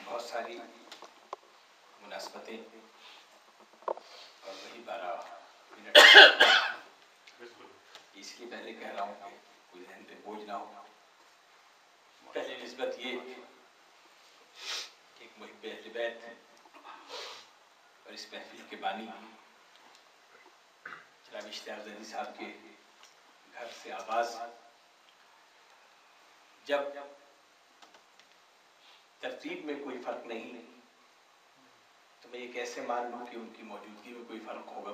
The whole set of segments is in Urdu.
بہت ساری مناسبتیں اور وہی 12 منٹ اس لیے پہلے کہہ رہا ہوں کہ کوئی ذہن پہ بوجھ نہ ہو. پہلی نسبت یہ کہ ایک محب اہل بیت اور اس محفل کے بانی جناب اشتیاق زیدی صاحب کے گھر سے آغاز. جب ترتیب میں کوئی فرق نہیں تو میں یہ کیسے مان لوں کہ ان کی موجودگی میں کوئی فرق ہوگا.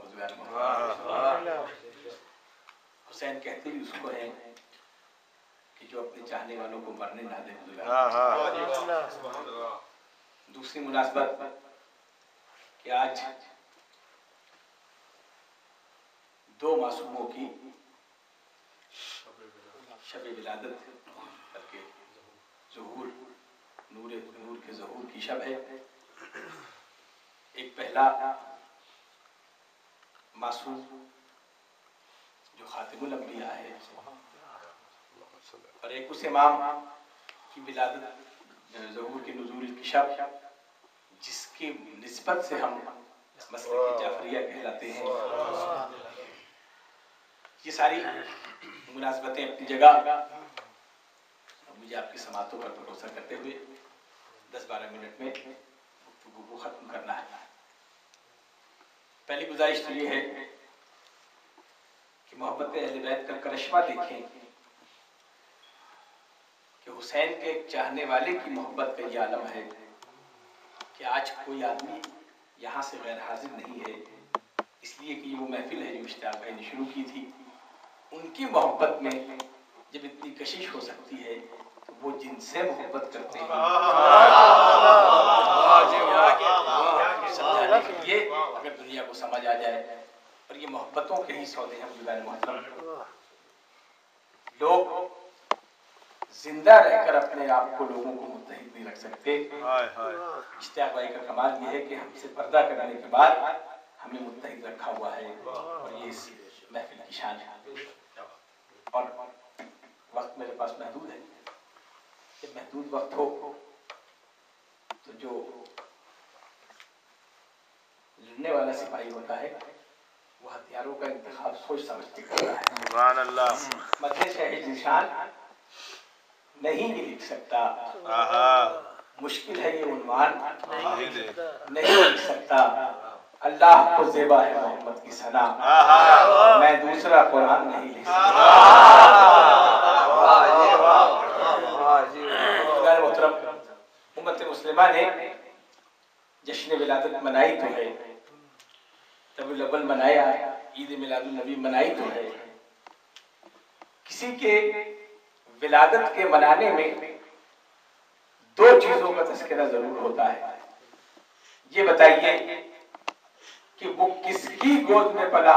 حسین کہتے ہی اس کو ہیں کہ جو اپنے چاہنے والوں کو مرنے نہ دے. دوسری مناسبت کہ آج دو معصوموں کی شب ولادت بلکہ ظہور نور کے ظہور کی شب ہے. ایک پہلا معصوم جو خاتم الانبیاء ہے اور ایک اس امام کی ولادت ظہور کی نزول کی شب جس کی نسبت سے ہم مسلک جعفریہ کہلاتے ہیں. یہ ساری مناسبتیں اپنی جگہ مجھے آپ کی سماعتوں پر بھروسہ کرتے ہوئے 10-12 منٹ میں گفتگو کو ختم کرنا ہے. پہلی گزارش تو یہ ہے کہ محبت اہل بیت کا کرشمہ دیکھیں کہ حسین کے ایک چاہنے والے کی محبت کا یہ عالم ہے کہ آج کوئی آدمی یہاں سے غیر حاضر نہیں ہے. اس لیے کہ یہ وہ محفل ہے جو اشتیاق بھائی نے شروع کی تھی. ان کی محبت میں جب اتنی کشش ہو سکتی ہے تو وہ جن سے محبت کرتے ہیں سمجھانے کے لیے اگر دنیا کو سمجھ آ جائے. اور یہ محبتوں کے ہی سودے ہیں بزرگان محترم. لوگ زندہ رہ کر اپنے آپ کو لوگوں کو متحد نہیں رکھ سکتے. اشتیاق بھائی کا کمال یہ ہے کہ ہم سے پردہ کرنے کے بعد ہمیں متحد رکھا ہوا ہے اور یہ اس محفل کی شان ہے. اور وقت میرے پاس محدود ہے. جب محدود وقت ہو تو جو لڑنے والا سپاہی ہوتا ہے وہ ہتھیاروں کا انتخاب سوچ سمجھ کے کرتا ہے. سبحان اللہ. مدح شہید نشان نہیں لکھ سکتا, مشکل ہے یہ عنوان نہیں لکھ سکتا. اللہ کو زیبا ہے محمد کی ثنا, میں دوسرا قرآن نہیں لکھ سکتا. محترم امت مسلمہ نے جشن ولادت منائی تو ہے, ربیع الاول منایا, عید میلاد النبی منائی تو ہے. کسی کے ولادت کے منانے میں دو چیزوں کا تذکرہ ضرور ہوتا ہے. یہ بتائیے کہ وہ کس کی گود میں پلا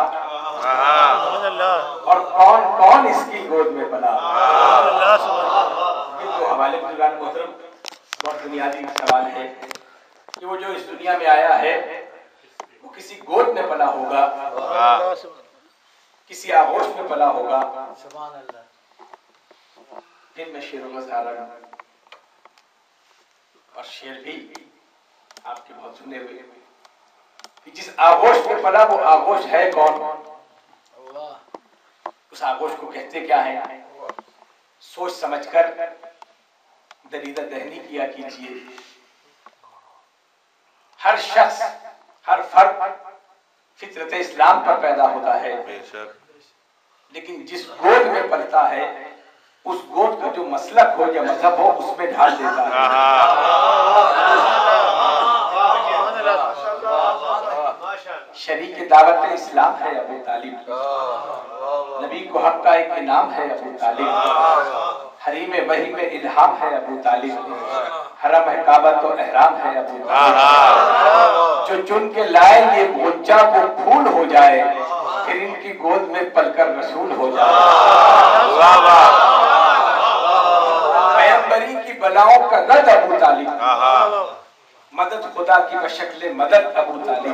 اور کون کون اس کی گود میں پلا. یہ تو حوالے بزرگان محترم بہت بنیادی سوال ہے کہ وہ جو اس دنیا میں آیا ہے وہ کسی گود میں پلا ہوگا, کسی آغوش میں پلا ہوگا. پھر میں شعروں کا سہارا لوں اور شعر بھی آپ کے بہت سنے ہوئے کہ جس آغوش میں پلا وہ آغوش ہے کون, اس آغوش کو کہتے کیا ہے. سوچ سمجھ کر دریدہ دہنی کیا کیجیے. ہر شخص ہر فرد فطرت اسلام پر پیدا ہوتا ہے, لیکن جس گود میں پلتا ہے اس گود کا جو مسلک ہو یا مذہب ہو اس میں ڈھال دیتا ہے. شریک دعوت اسلام ہے ابو طالب, نبی کو حق کا ایک انعام ہے ابو طالب, حریم وحی میں الہام ہے ابو طالب, حرم ہے کعبہ تو احرام ہے ابو طالب. جو چن کے لائے یہ غنچہ وہ پھول ہو جائے, پھر ان کی گود میں پل کر رسول ہو جائے. پیغمبری کی بلاؤں کا رد ابو طالب, مدد خدا کی بشکل مدد ابو طالب.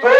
2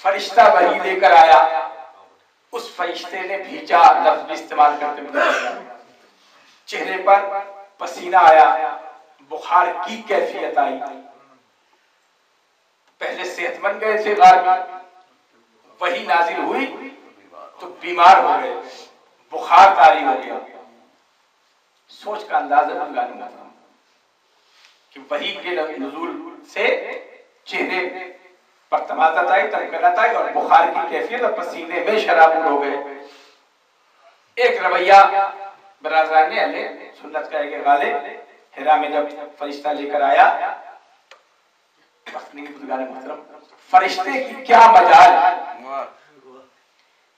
فرشتہ وحی لے کر آیا، اس فرشتے نے بھیجا لفظ بھی استعمال کرتے ہوئے چہرے پر پسینہ آیا، بخار کی کیفیت آئی. پہلے صحت مند گئے تھے غار میں، وحی نازل ہوئی تو بیمار ہو گئے، بخار طاری ہو گیا. سوچ کا اندازہ لگانا تھا کہ وحی کے نزول سے چہرے پر تمازت آئی، ترکنت آئی، اور بخار کی کیفیت اور پسینے میں شرابور ہو گئے. ایک رویہ برادران اہل سنت کا ایک غالب ہرا میں جب فرشتہ لے کر آیا، محترم فرشتے کی کیا مجال،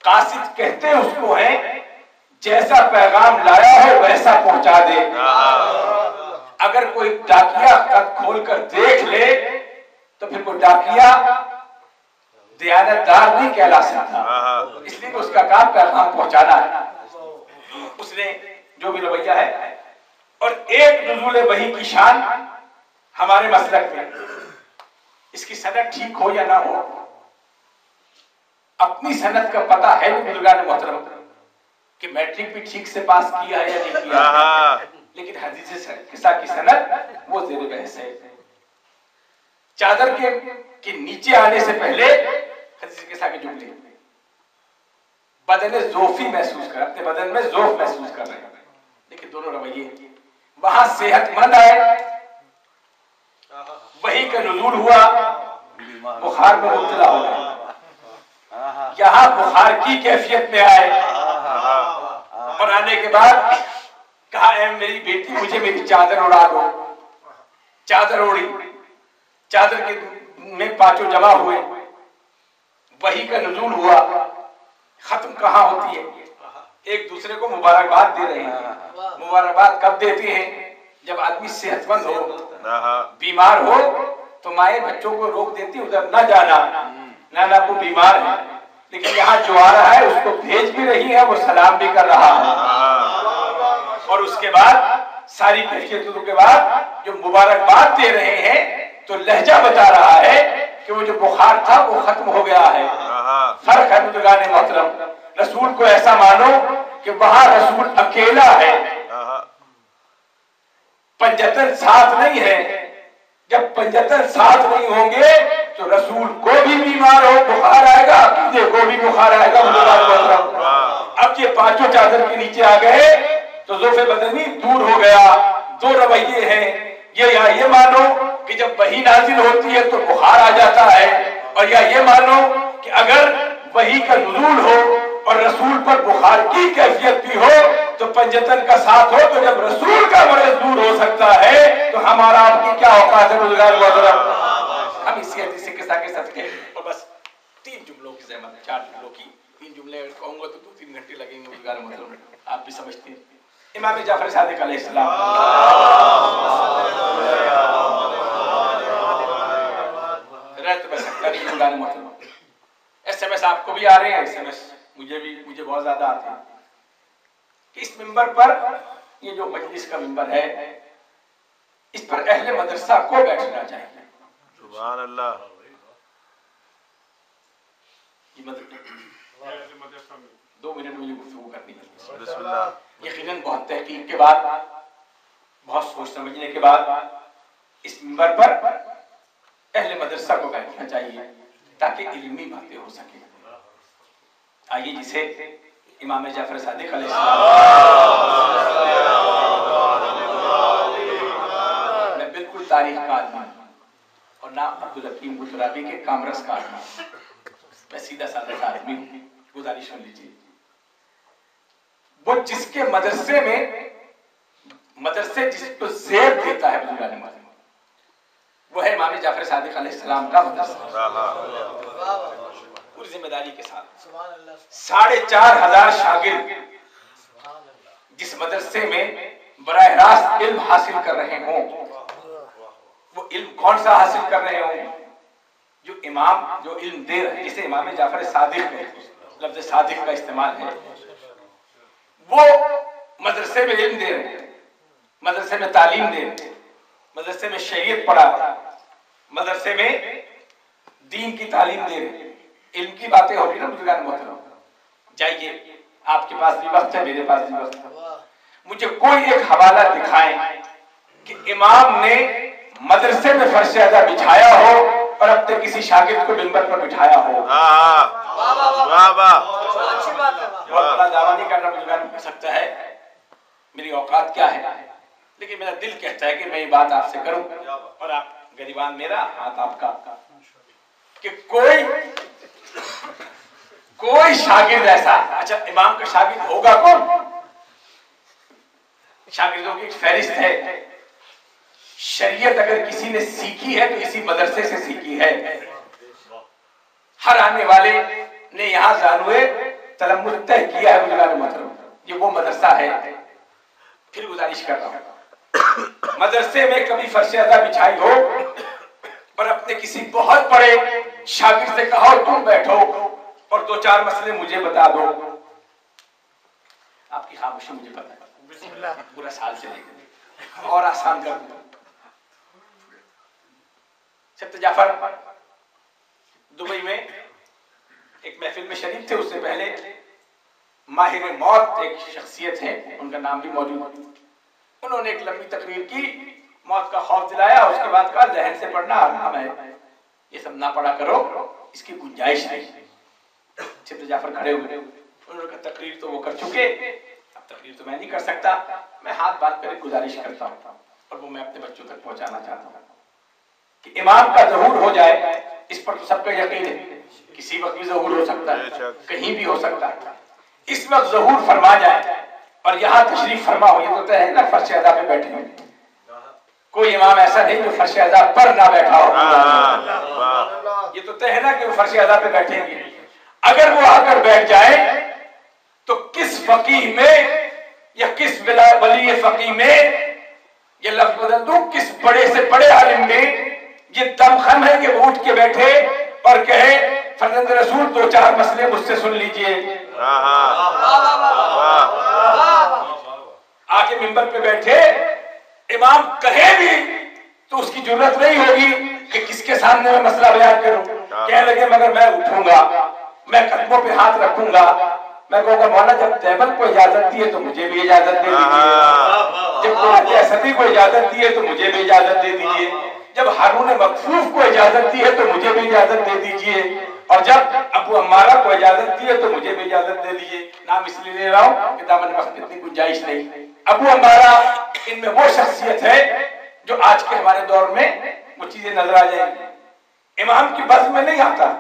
قاصد کہتے اس کو ہیں جیسا پیغام لایا ہے ویسا پہنچا دے. اگر کوئی ڈاکیا خط کھول کر دیکھ لے تو پھر وہ ڈاکیا دیانتدار نہیں کہلا سکتا، اس لیے کہ اس کا کام پیغام پہنچانا ہے. اس نے جو بھی رویہ ہے، اور ایک نزول وحی کی شان ہمارے مسلک میں، اس کی سند ٹھیک ہو یا نہ ہو، اپنی سند کا پتہ ہے بزرگان محترم کہ میٹرک بھی ٹھیک سے پاس کیا ہے یا نہیں کیا، لیکن حدیث قصہ کی سند وہ زیر بحث ہے. چادر کے نیچے آنے سے پہلے حدیث قصہ کے جملے بدن ذوفی محسوس کر، اپنے بدن میں ذوف محسوس کر رہے ہیں، لیکن دونوں رویے وہاں صحت مند آئے، وحی کا نزول ہوا، بخار میں مبتلا ہو گئے. یہاں بخار کی کیفیت میں آئے اور آنے کے بعد کہا اے میری بیٹی مجھے میری چادر اڑا دو. چادر اڑی، چادر کے میں پانچوں جمع ہوئے، وحی کا نزول ہوا. ختم کہاں ہوتی ہے؟ ایک دوسرے کو مبارکباد دے رہے ہیں. مبارکباد کب دیتے ہیں؟ جب آدمی صحت مند ہو. بیمار ہو تو مائیں بچوں کو روک دیتی ادھر نہ جانا، نانا کو بیمار ہے، لیکن یہاں جو آ رہا ہے اس کو بھیج بھی رہی ہے، وہ سلام بھی کر رہا ہے. اور اس کے بعد ساری کیفیتوں کے بعد جو مبارکباد دے رہے ہیں تو لہجہ بتا رہا ہے کہ وہ جو بخار تھا وہ ختم ہو گیا ہے. فرق ہے بزرگان محترم. رسول کو ایسا مانو کہ وہاں رسول اکیلا ہے، پنجتن ساتھ نہیں ہے. جب پنجتن ساتھ نہیں ہوں گے تو رسول کو بھی بیمار ہو بخار آئے گا، عقیدے کو بھی بخار آئے گا. اب یہ پانچوں چادر کے نیچے آ گئے تو ذوف بدنی دور ہو گیا. دو رویے ہیں، یہ مانو کہ جب وحی نازل ہوتی ہے تو بخار آ جاتا ہے، اور یا یہ مانو کہ اگر وحی کا نزول ہو اور رسول پر بخار کی کیفیت بھی ہو تو پنجتن کا ساتھ ہو. تو جب رسول کا مرض دور ہو سکتا ہے تو ہمارا آپ کی کیا اوقات ہے بزرگان محترم. ہم اسی حدیث قصہ کے صدقے اور بس 3 جملوں کی زحمت ہے، 4 جملوں کی 3 جملے کہوں گا تو 2-3 گھنٹے لگیں گے بزرگان محترم. آپ بھی سمجھتے ہیں امام جعفر صادق علیہ السلام رہت بہ سکتا نہیں بزرگان محترم. ایس ایم ایس آپ کو بھی آ رہے ہیں، ایس ایم ایس مجھے بہت زیادہ آتے ہیں کہ اس منبر پر، یہ جو مجلس کا منبر ہے اس پر اہل مدرسہ کو بیٹھنا چاہیے. سبحان اللہ. یہ 2 منٹ مجھے گفتگو کرنی ہے. بسم اللہ. یقیناً بہت تحقیق کے بعد، بہت سوچ سمجھنے کے بعد اس منبر پر اہل مدرسہ کو بیٹھنا چاہیے تاکہ علمی باتیں ہو سکیں. آئیے جسے امام جعفر صادق علیہ السلام، میں بالکل تاریخ کا آدمی اور نہ عبدالحکیم گلترابی کے کامرس کا آدمی، میں سیدھا سادہ سا آدمی ہوں. گزارش سن لیجیے. وہ جس کے مدرسے جس کو زیب دیتا ہے بزرگان محترم، وہ ہے امام جعفر صادق علیہ السلام کا مدرسہ. پوری ذمہ داری کے ساتھ 4,500 شاگرد جس مدرسے میں براہ راست علم حاصل کر رہے ہوں، وہ علم کون سا حاصل کر رہے ہوں؟ جو علم دے رہے ہیں، جسے امام جعفر صادق ہے، لفظ صادق کا استعمال ہے، وہ مدرسے میں علم دے رہے ہیں، مدرسے میں تعلیم دے رہے ہیں، مدرسے میں شریعت پڑھا رہے ہیں، مدرسے میں دین کی تعلیم دے رہے ہیں، علم کی باتیں ہو رہی نا بزرگان محترم. جائیے آپ کے پاس بھی وقت ہے, میرے پاس بھی وقت ہے, مجھے کوئی ایک حوالہ دکھائیں کہ امام نے مدرسے میں فرش ادا بچھایا ہو اور اپنے کسی شاگرد کو منبر پر بٹھایا ہو. بہت بڑا دعویٰ نہیں کرنا بزرگان کر سکتا ہے, میری اوقات کیا ہے, لیکن میرا دل کہتا ہے کہ میں یہ بات آپ سے کروں اور آپ غریبان میرا ہاتھ آپ کا, کہ کوئی شاگرد ایسا, اچھا امام کا شاگرد ہوگا کون؟ شاگردوں کی ایک فہرست ہے. شریعت اگر کسی نے سیکھی ہے تو اسی مدرسے سے سیکھی ہے. ہر آنے والے نے یہاں زانوے تلمذ طے کیا ہے بزرگان محترم, یہ وہ مدرسہ ہے. پھر گزارش کر رہا ہوں, مدرسے میں کبھی فرش ادا بچھائی ہو اور اپنے کسی بہت بڑے شاگرد سے کہا تم بیٹھو اور دو چار مسئلے مجھے بتا دو. آپ کی خاموشی مجھے پتا ہے, پورا سال چلے گا اور آسان کر دوں. سبت جعفر دبئی میں ایک محفل میں شریف تھے, اس سے پہلے ماہر موت ایک شخصیت ہے, ان کا نام بھی موجود, انہوں نے ایک لمبی تقریر کی, موت کا خوف دلایا, اس کے بعد کہا ذہن سے پڑھنا حرام ہے, یہ سب نہ پڑھا کرو, اس کی گنجائش نہیں. سبت جعفر کھڑے ہوئے, انہوں نے کہا تقریر تو وہ کر چکے, اب تقریر تو میں نہیں کر سکتا, میں ہاتھ باندھ کر ایک گزارش کرتا ہوں اور وہ میں اپنے بچوں تک پہنچانا چاہتا ہوں کہ امام کا ظہور ہو جائے, اس پر تو سب کا یقین ہے, کسی وقت بھی ظہور ہو سکتا ہے, کہیں بھی ہو سکتا ہے. اس وقت ظہور فرما جائے اور یہاں تشریف فرما ہو, یہ تو طے ہے نا فرش ادا پہ بیٹھے ہیں, کوئی امام ایسا نہیں جو فرش ادا پر نہ بیٹھا ہو, یہ تو طے ہے نا کہ وہ فرش ادا پہ بیٹھیں گے. اگر وہ آ کر بیٹھ جائے تو کس فقیہ میں یا کس ولی فقیہ میں, یہ لفظ بدل دوں, کس بڑے سے بڑے عالم میں یہ دمخم ہے کہ وہ اٹھ کے بیٹھے اور کہے فرزند رسول دو چار مسئلے مجھ سے سن لیجئے. آ کے منبر پہ بیٹھے, امام کہے بھی تو اس کی ضرورت نہیں ہوگی کہ کس کے سامنے میں مسئلہ بیان کروں. کہنے لگے مگر میں اٹھوں گا, میں قدموں پہ ہاتھ رکھوں گا, میں کہوں گا مولا جب دیوبند کو اجازت دی ہے تو مجھے بھی اجازت دے دیجیے, جب قرآن اسدی کو اجازت دی ہے تو مجھے بھی اجازت دے دیجیے, جب ہارون مکفوف کو اجازت دی ہے تو مجھے بھی اجازت دے دیجیے, اور جب ابو عمارہ کو اجازت دی ہے تو مجھے بھی اجازت دے دیجیے. نام اس لیے لے رہا ہوں کہ دامن وقت اتنی گنجائش نہیں. ابو عمارہ ان میں وہ شخصیت ہے جو آج کے ہمارے دور میں وہ چیزیں نظر آ جائیں گی. امام کی بزم میں نہیں آتا,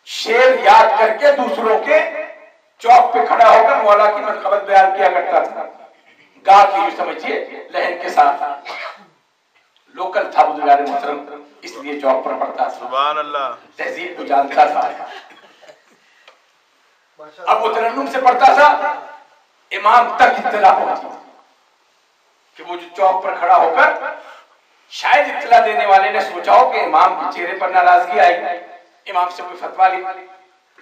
شعر یاد کر کے دوسروں کے چوک پہ کھڑا ہو کر مولا کی منقبت بیان کیا کرتا تھا, گا کے یوں سمجھیے لہن کے ساتھ. لوکل تھا بزرگان محترم, اس لیے چوک پر پڑھتا تھا, سبحان اللہ, تہذیب کو جانتا تھا. اب وہ ترنم سے پڑھتا تھا, امام تک اطلاع پہنچی کہ وہ جو چوک پر کھڑا ہو کر شاید اطلاع دینے والے نے سوچا ہو کہ امام کے چہرے پر ناراضگی آئی, امام سے کوئی فتویٰ لی,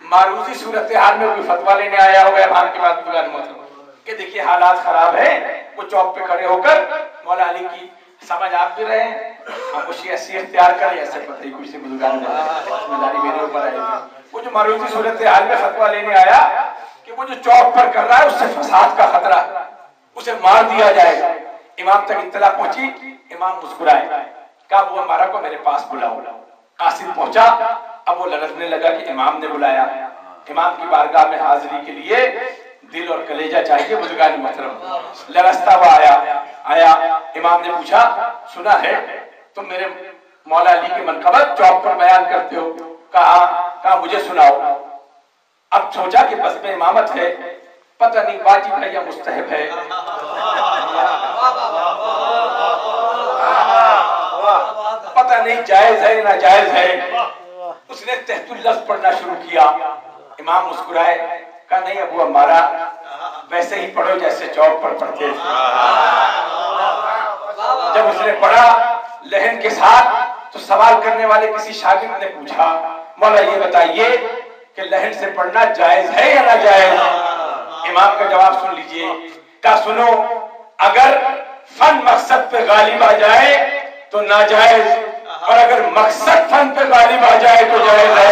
معروضی صورتحال میں کوئی فتویٰ لینے آیا ہوگا امام کے بعد بزرگان محترم کہ دیکھیے حالات خراب ہیں. وہ چوک پہ کھڑے ہو کر مولا علی کی سمجھ آپ بھی رہے ہیں, خاموشی ایسی اختیار کریں, ایسے پتہ ہی کچھ سے بزرگان ذمہ داری میرے اوپر آئے گی. وہ جو معروضی صورتحال میں فتویٰ لینے آیا کہ وہ جو چوک پر کر رہا ہے اس سے فساد کا خطرہ, اسے مار دیا جائے گا, امام تک اطلاع پہنچی, امام مسکرائے, کہا ابو عمارہ کو میرے پاس بلاؤ. قاصد پہنچا, اب وہ لرزنے لگا کہ امام نے بلایا. امام کی بارگاہ میں حاضری کے لیے دل اور کلیجہ چاہیے بزرگان محترم. لرزتا ہوا آیا, امام نے پوچھا سنا ہے تم میرے مولا علی کی منقبت چوک پر بیان کرتے ہو, کہا مجھے سناؤ. اب سوچا کہ بس میں امامت ہے, پتہ نہیں واجب ہے یا مستحب ہے, پتہ نہیں جائز ہے یا ناجائز ہے. اس نے تحت اللفظ پڑھنا شروع کیا. امام مسکرائے, کہا نہیں ابو عمارہ ویسے ہی پڑھو جیسے چوک پر پڑھتے تھے. جب اس نے پڑھا لہن کے ساتھ تو سوال کرنے والے کسی شاگرد نے پوچھا مولا یہ بتائیے کہ لہن سے پڑھنا جائز ہے یا ناجائز؟ امام کا جواب سن لیجئے, کہا سنو, اگر فن مقصد پہ غالب آ جائے تو ناجائز, اور اگر مقصد فن پہ غالب آ جائے تو جائز ہے.